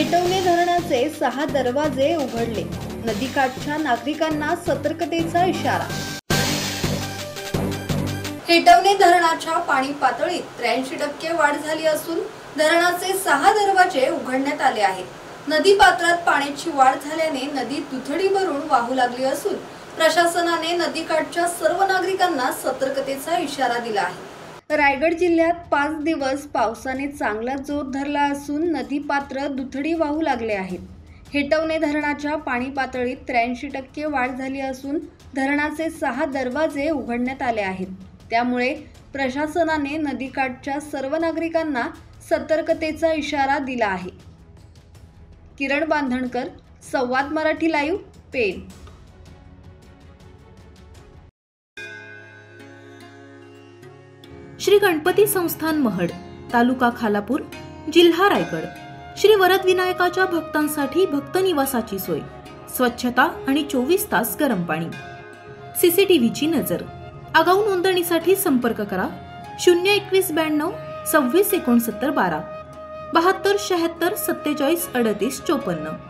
हेटवणे धरणाचे 6 दरवाजे उघडले. नदीकाठच्या नागरिकांना सतर्कतेचा इशारा. हेटवणे धरणाच्या पाणी पातळीत 83% वाढ झाली असून धरणाचे 6 दरवाजे उघडण्यात आले आहेत. नदी पात्रात पाण्याची वाढ झाल्याने नदी दुथडी भरून वाहू लागली असून प्रशासनाने नदीकाठच्या सर्व नागरिकांना सतर्कतेचा इशारा दिला आहे. रायगड जिल्ह्यात 5 दिवस पावसाने चांगला जोर धरला असून नदी पात्र दुथडी वाहू लागले आहेत. हेटवणे धरणाच्या पाणी पातळीत 83% वाढ झाली असून धरणाचे 6 दरवाजे उघडण्यात आले आहेत. त्यामुळे प्रशासनाने नदीकाठच्या सर्व नागरिकांना सतर्कतेचा इशारा दिला आहे. किरण बांधणकर, संवाद मराठी लाईव्ह, पेन. श्री गणपती संस्थान महड, तालुका खालापूर, जिल्हा रायगड. श्री वरद विनायकाच्या भक्तांसाठी भक्त निवासाची सोय, स्वच्छता आणि 24 तास गरम पाणी. सीसीटीव्हीची नजर. आगाऊ नोंदणीसाठी संपर्क करा 02192 26 69 12 72 76 47 38 54.